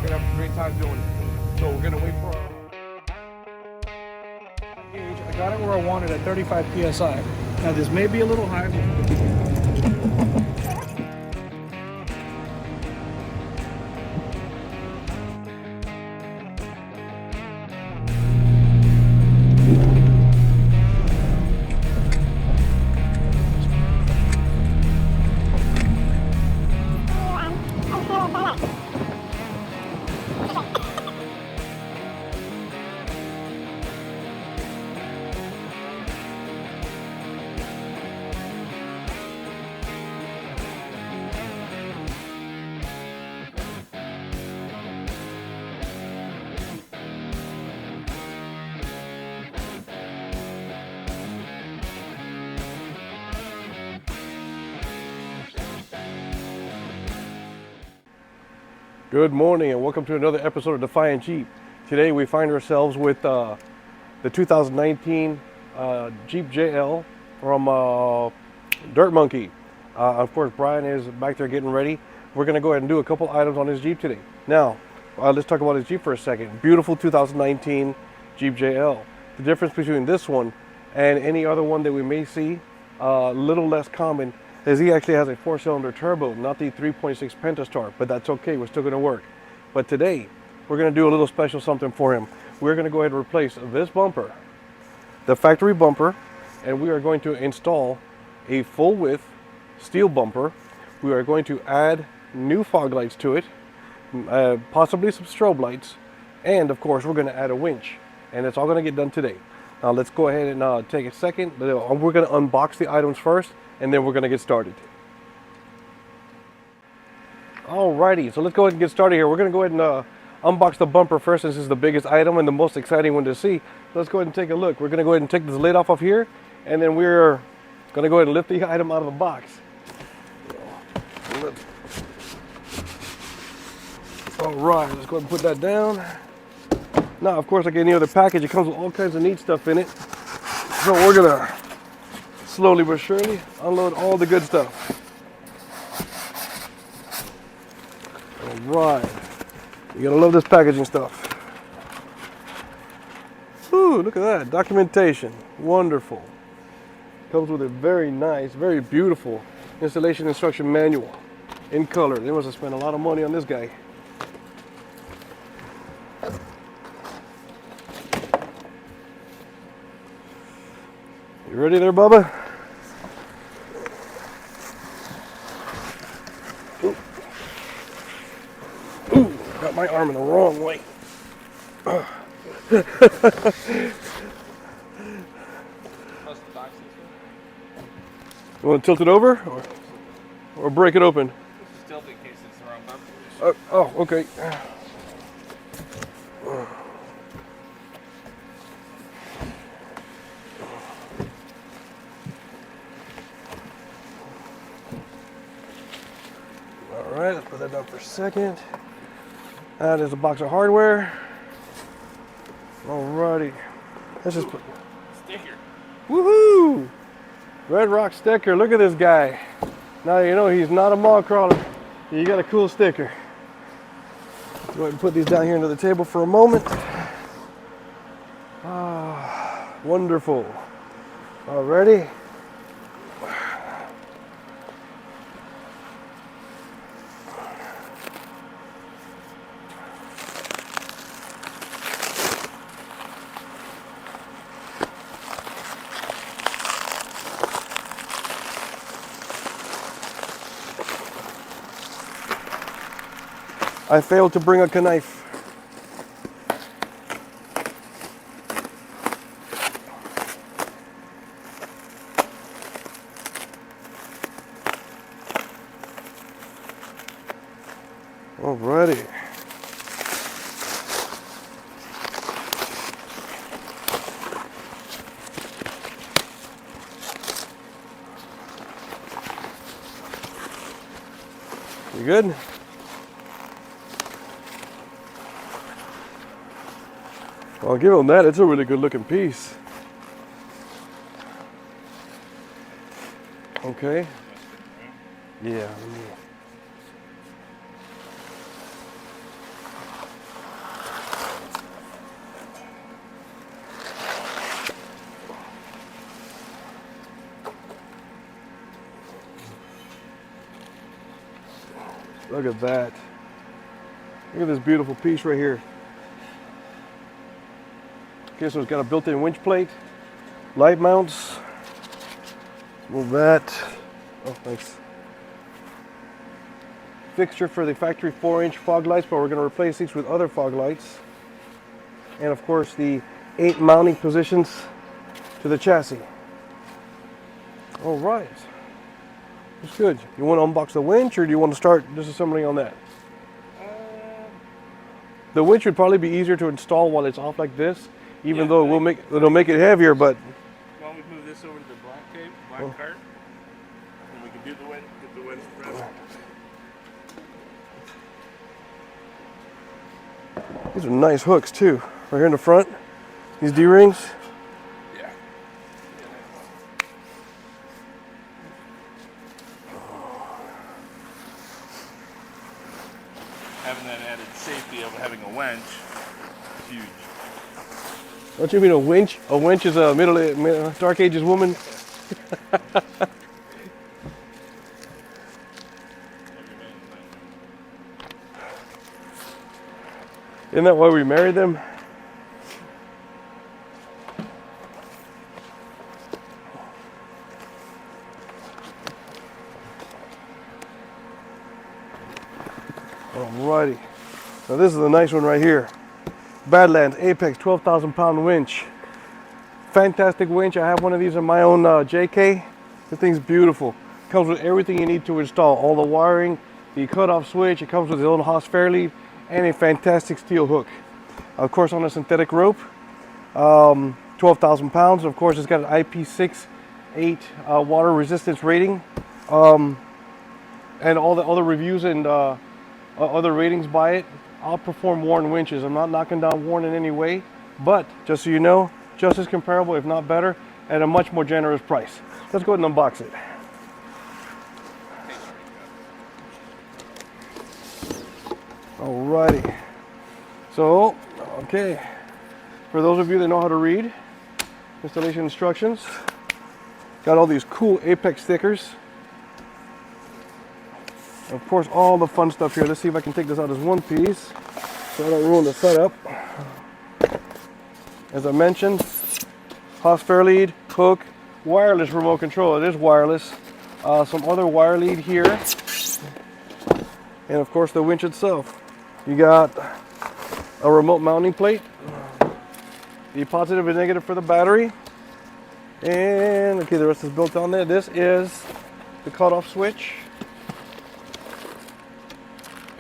gonna have a great time doing it. So we're gonna wait for our gauge. I got it where I wanted at 35 psi. Now this may be a little high. Good morning and welcome to another episode of Defiant Jeep. Today we find ourselves with the 2019 Jeep JL from Dirt Monkey. Of course, Brian is back there getting ready. We're going to go ahead and do a couple items on his Jeep today. Now, let's talk about his Jeep for a second. Beautiful 2019 Jeep JL. The difference between this one and any other one that we may see, a little less common, is he actually has a 4-cylinder turbo, not the 3.6 Pentastar, but that's okay, we're still gonna work. But today, we're gonna do a little special something for him. We're gonna go ahead and replace this bumper, the factory bumper, and we are going to install a full width steel bumper. We are going to add new fog lights to it, possibly some strobe lights, and of course, we're gonna add a winch. And it's all gonna get done today. Now let's go ahead and take a second. We're gonna unbox the items first, and then we're going to get started. Alrighty, so let's go ahead and get started here. We're going to go ahead and unbox the bumper first. This is the biggest item and the most exciting one to see. Let's go ahead and take a look. We're going to go ahead and take this lid off of here, and then we're going to go ahead and lift the item out of the box. Alright, let's go ahead and put that down. Now, of course, like any other package, it comes with all kinds of neat stuff in it. So we're going to slowly but surely unload all the good stuff. All right, you gotta love this packaging stuff. Ooh, look at that documentation, wonderful. Comes with a very nice, very beautiful installation instruction manual in color. They must have spent a lot of money on this guy. You ready there, Bubba? Got my arm in the wrong way. You want to tilt it over or break it open? Just tilt it in case it's the wrong bumper. Oh, okay. All right, let's put that down for a second. That is a box of hardware. Alrighty. Let's just put... Sticker. Woohoo! Red Rock sticker. Look at this guy. Now you know he's not a mall crawler. You got a cool sticker. Let's go ahead and put these down here into the table for a moment. Ah, wonderful. Alrighty. I failed to bring a knife. Alrighty. You good? I'll give him that. It's a really good looking piece. Okay. Yeah. Look at that. Look at this beautiful piece right here. Okay, so it's got a built-in winch plate, light mounts. Move that. Oh, thanks. Fixture for the factory 4-inch fog lights, but we're going to replace these with other fog lights. And of course the 8 mounting positions to the chassis. All right. That's good. You want to unbox the winch, or do you want to start disassembling on that? The winch would probably be easier to install while it's off like this, even though it'll make it heavier. But why don't we move this over to the black cart, and we can do the winch, get the winch pressed. These are nice hooks too, right here in the front. These D-rings. Yeah. Having that added safety of having a winch is huge. Don't you mean a winch? A winch is a Dark Ages woman. Isn't that why we married them? Alrighty. Now this is a nice one right here. Badlands Apex 12,000 pound winch. Fantastic winch. I have one of these in my own JK. The thing's beautiful. Comes with everything you need to install. All the wiring, the cutoff switch. It comes with its own Haas Fairlead and a fantastic steel hook. Of course on a synthetic rope. 12,000 pounds. Of course it's got an IP68 water resistance rating. And all the other reviews and other ratings by it outperform Warren winches. I'm not knocking down Warren in any way, but just so you know, just as comparable, if not better, at a much more generous price. Let's go ahead and unbox it. Alrighty. So, okay. For those of you that know how to read installation instructions, got all these cool Apex stickers. Of course, all the fun stuff here. Let's see if I can take this out as one piece so I don't ruin the setup. As I mentioned, Haas Fairlead, hook, wireless remote control. It is wireless. Some other wire lead here. And of course the winch itself. You got a remote mounting plate. The positive and negative for the battery. And okay, the rest is built on there. This is the cutoff switch.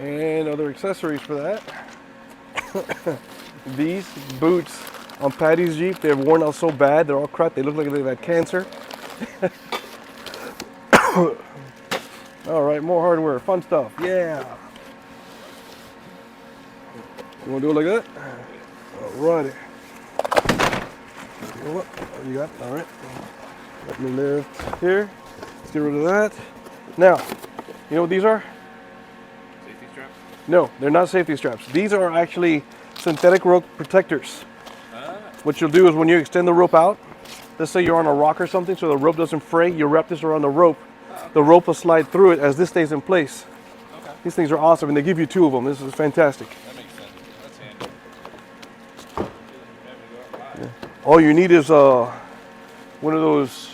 And other accessories for that. These boots on Patty's Jeep, they've worn out so bad, they're all cracked, they look like they've had cancer. Alright, more hardware, fun stuff, yeah. You want to do it like that? Alrighty. What you got? Alright. Let me lift here. Let's get rid of that. Now, you know what these are? Safety strap? No, they're not safety straps. These are actually synthetic rope protectors. What you'll do is when you extend the rope out, let's say you're on a rock or something, so the rope doesn't fray, you wrap this around the rope. The rope will slide through it as this stays in place. Okay. These things are awesome, and they give you 2 of them. This is fantastic. That makes sense. That's handy. Yeah. All you need is one of those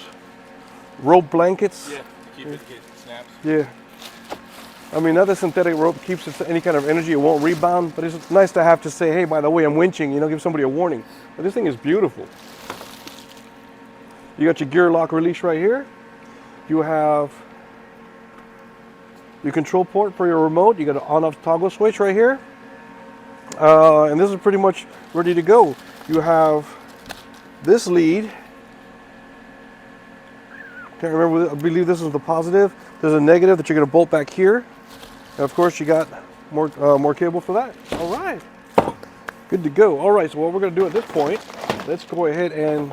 rope blankets. Yeah, to keep it in case it snaps. Yeah. I mean, another synthetic rope keeps it any kind of energy, it won't rebound, but it's nice to have to say, hey, by the way, I'm winching, you know, give somebody a warning. But this thing is beautiful. You got your gear lock release right here. You have your control port for your remote. You got an on-off toggle switch right here. And this is pretty much ready to go. You have this lead. Can't remember, I believe this is the positive. There's a negative that you're going to bolt back here. And of course, you got more cable for that. All right, good to go. All right, so what we're going to do at this point, let's go ahead and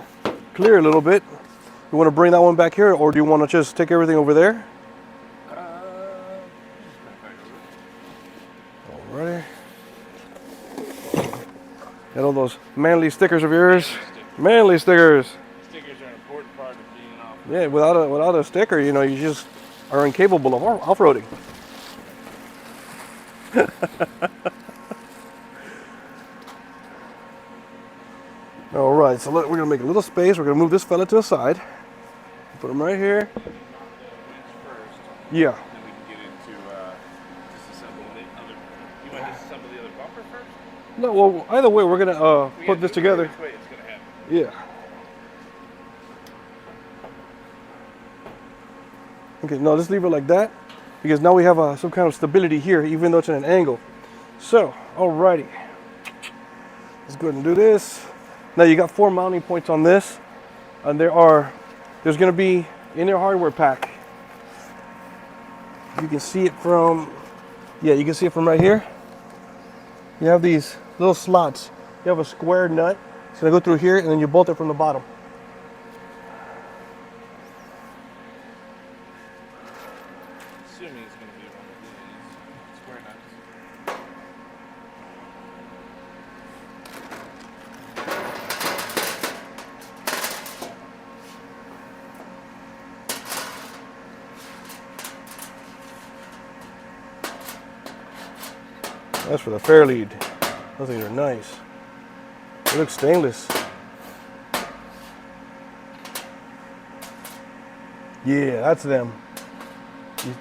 clear a little bit. You want to bring that one back here, or do you want to just take everything over there? All right. Got all those manly stickers of yours. Manly stickers. Stickers are an important part of being off. Yeah, without a sticker, you know, you just are incapable of off-roading. All right, so we're gonna make a little space. We're gonna move this fella to the side. Put him right here. Knock the winch first, Yeah. then we can get into disassemble the other. You want to disassemble the other bumper first? No, well, either way, we're gonna We put have this to- together. Which way it's gonna happen? Yeah. Okay, no, just leave it like that because now we have some kind of stability here, even though it's at an angle. So, alrighty. Let's go ahead and do this. Now you got 4 mounting points on this, and there's gonna be in your hardware pack. You can see it from, yeah, you can see it from right here. You have these little slots. You have a square nut. It's gonna go through here, and then you bolt it from the bottom. Assuming it's gonna be one of these square nuts. That's for the Fairlead. Those things are nice. They look stainless. Yeah, that's them.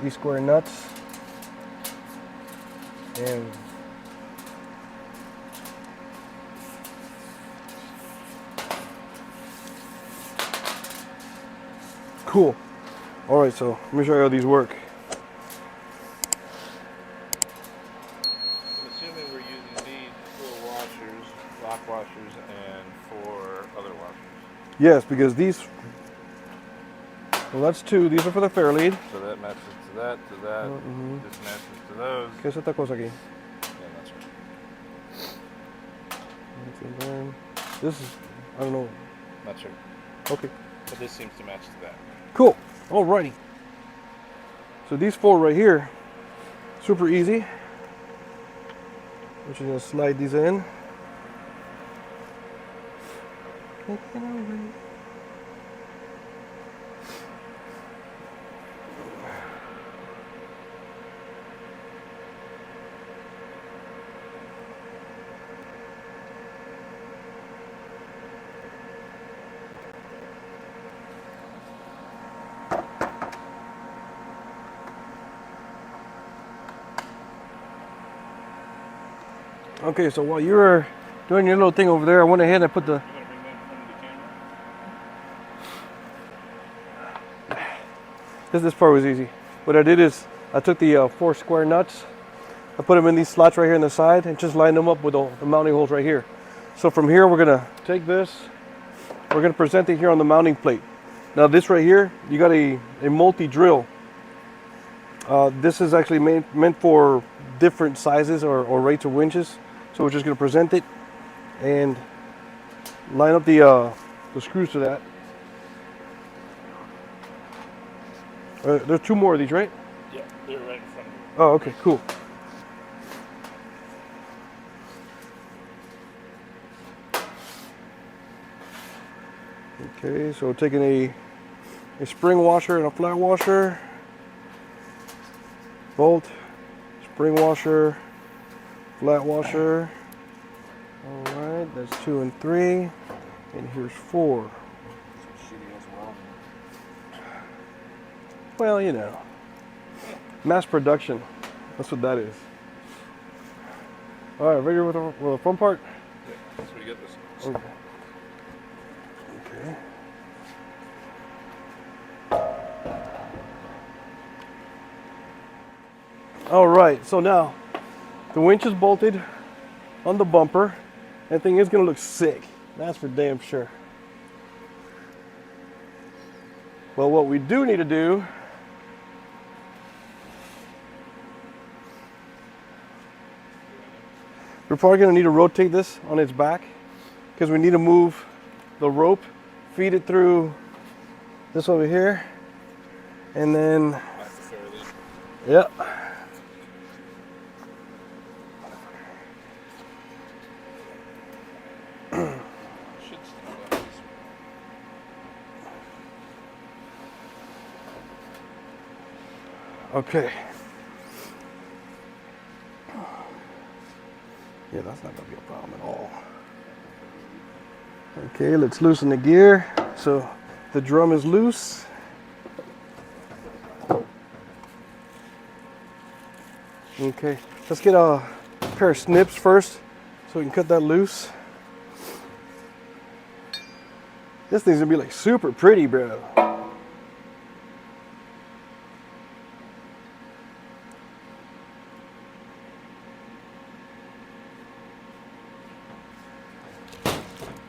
These square nuts. And cool. All right, so let me show you how these work. I'm assuming we're using these 4 washers, lock washers, and 4 other washers. Yes, because these, well, that's 2. These are for the Fairlead. So that matches to that, to that. This matches to those. ¿Qué es esta cosa aquí? Yeah, that's right. This is, I don't know. Not sure. Okay. But this seems to match to that. Cool. Alrighty. So these 4 right here, super easy. We're just gonna slide these in. Okay, so while you were doing your little thing over there, I went ahead and I put the. You want to bring that in front of the camera? This part was easy. What I did is I took the 4 square nuts, I put them in these slots right here on the side, and just lined them up with the mounting holes right here. So from here, we're gonna take this, we're gonna present it here on the mounting plate. Now this right here, you got a multi-drill. This is actually meant for different sizes or rates of winches. So we're just gonna present it and line up the screws to that. There's 2 more of these, right? Yeah, they're right in front of you. Oh, okay, cool. Okay, so taking a spring washer and a flat washer, bolt, spring washer, flat washer. All right, that's 2 and 3, and here's 4. Well, you know, mass production. That's what that is. All right, ready with the front part? Yeah, so we get this. Okay. Okay. All right, so now the winch is bolted on the bumper. That thing is gonna look sick. That's for damn sure. Well, what we do need to do we're probably going to need to rotate this on its back because we need to move the rope, feed it through this over here, and then, That's fairly. yeah. Should start out this way. Okay. Yeah, that's not gonna be a problem at all. Okay, let's loosen the gear. So the drum is loose. Okay, let's get a pair of snips first so we can cut that loose. This thing's gonna be like super pretty, bro.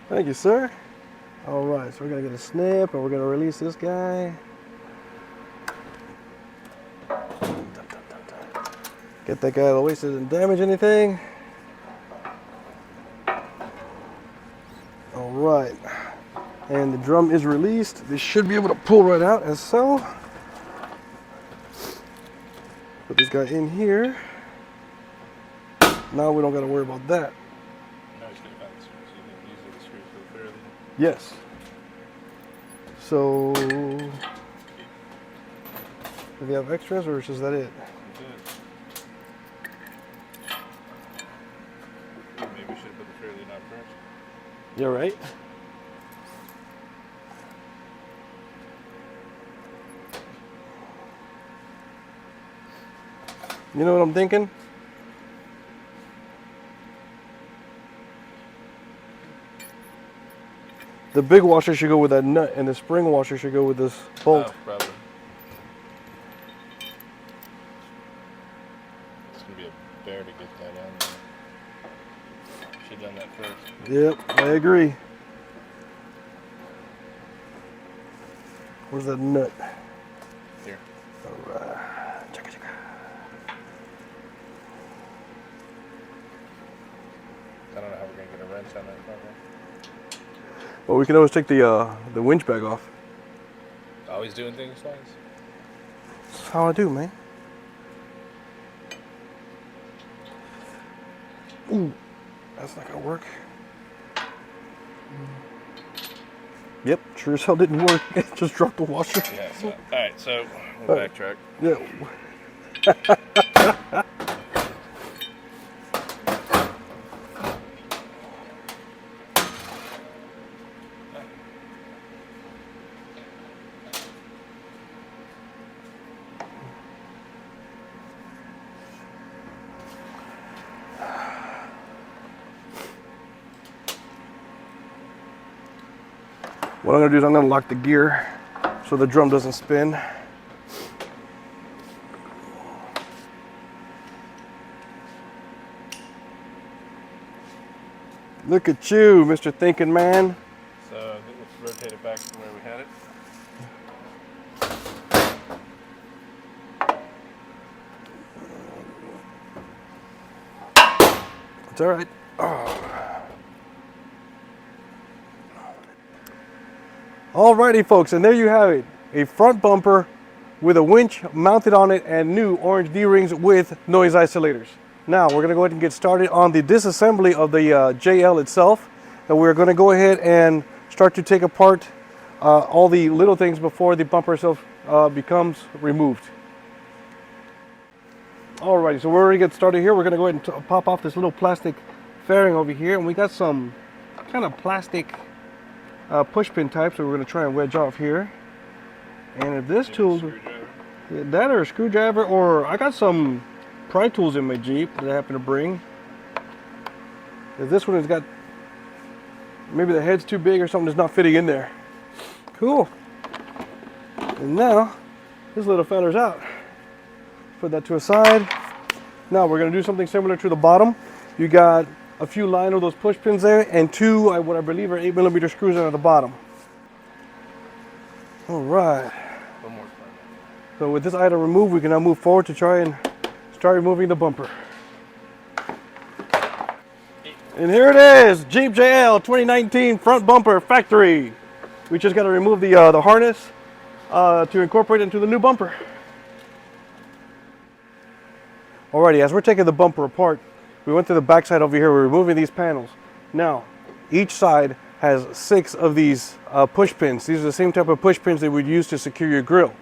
Thank you, sir. All right, so we're gonna get a snip and we're gonna release this guy. Get that guy out of the way so it doesn't damage anything. All right, and the drum is released. This should be able to pull right out as so. Put this guy in here. Now we don't gotta worry about that. Yes. So, do you have extras or is that it? Maybe we should have put the fairly knot first. You're right. You know what I'm thinking? The big washer should go with that nut, and the spring washer should go with this bolt. Oh, probably. It's gonna be a bear to get that on there. Should have done that first. Yep, I agree. Where's that nut? Here. All right. Chicka, chicka. I don't know how we're gonna get a wrench on that problem. Well, we can always take the winch bag off. Always doing things twice. That's how I do, man. Ooh, that's not gonna work. Yep, sure as hell didn't work. It just dropped the washer. Yeah. So, all right. So we'll backtrack. Yeah. What I'm gonna do is I'm gonna lock the gear so the drum doesn't spin. Look at you, Mr. Thinking Man. So I think let's rotate it back to where we had it. It's all right. Alrighty, folks, and there you have it. A front bumper with a winch mounted on it and new orange D-rings with noise isolators. Now, we're going to go ahead and get started on the disassembly of the JL itself. And we're going to go ahead and start to take apart all the little things before the bumper itself becomes removed. Alrighty, so we're ready to get started here. We're going to go ahead and pop off this little plastic fairing over here. And we got some kind of plastic push pin type, so we're going to try and wedge off here. And if this tool, that or a screwdriver, or I got some pry tools in my Jeep that I happen to bring. If this one has got, maybe the head's too big or something that's not fitting in there. Cool. And now, this little feller's out. Put that to a side. Now we're going to do something similar to the bottom. You got a few line of those push pins there and two what I believe are 8mm screws at the bottom. All right. One more. So with this item removed, we can now move forward to try and start removing the bumper. And here it is, Jeep JL 2019 front bumper factory. We just got to remove the harness to incorporate it into the new bumper. Alrighty, as we're taking the bumper apart, we went to the back side over here. We're removing these panels. Now, each side has 6 of these push pins. These are the same type of push pins that we'd use to secure your grill.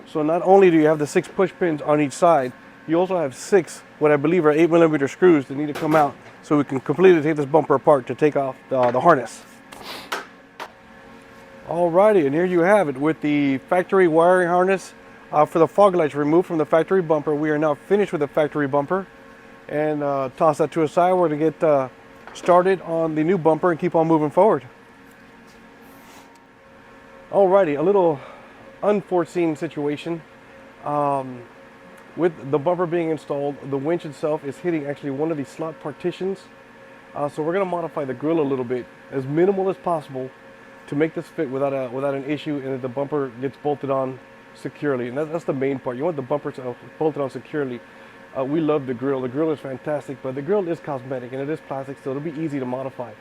So not only do you have the 6 push pins on each side, You also have 6, what I believe are 8mm screws that need to come out so we can completely take this bumper apart to take off the harness. Alrighty, and here you have it with the factory wiring harness for the fog lights removed from the factory bumper. We are now finished with the factory bumper, and toss that to a side. We're going to get started on the new bumper and keep on moving forward. Alrighty, a little unforeseen situation. With the bumper being installed, the winch itself is hitting actually one of the slot partitions. So we're going to modify the grill a little bit, as minimal as possible, to make this fit without an issue, and that the bumper gets bolted on securely. And that's the main part. You want the bumper bolted on securely. We love the grill. The grill is fantastic, but the grill is cosmetic and it is plastic, so it'll be easy to modify.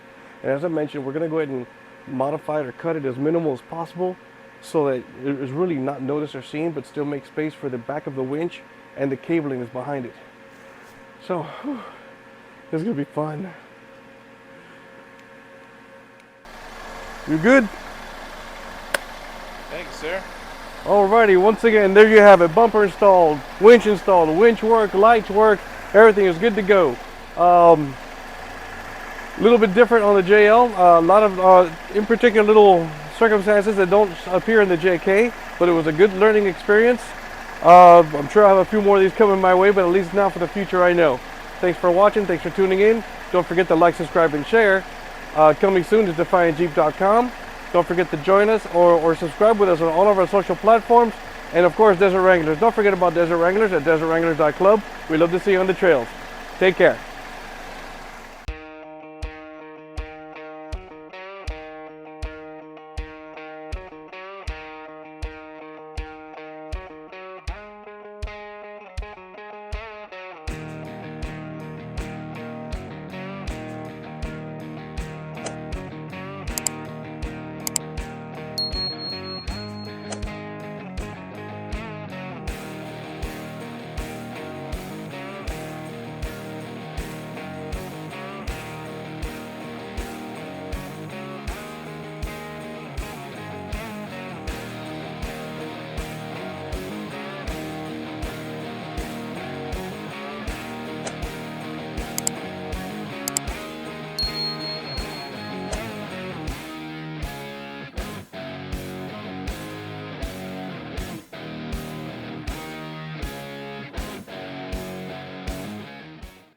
And as I mentioned, we're going to go ahead and modify it or cut it as minimal as possible, so that it is really not noticed or seen, but still make space for the back of the winch and the cabling that's behind it. So, this is going to be fun. You good? Thanks, sir. Alrighty, once again, there you have it. Bumper installed, winch work, lights work, everything is good to go. A little bit different on the JL. A lot of, in particular, little circumstances that don't appear in the JK, but it was a good learning experience. I'm sure I'll have a few more of these coming my way, but at least now for the future I know. Thanks for watching, thanks for tuning in. Don't forget to like, subscribe, and share. Coming soon to DefiantJeep.com. Don't forget to join us or subscribe with us on all of our social platforms. And of course, Desert Wranglers. Don't forget about Desert Wranglers at DesertWranglers.club. We love to see you on the trails. Take care.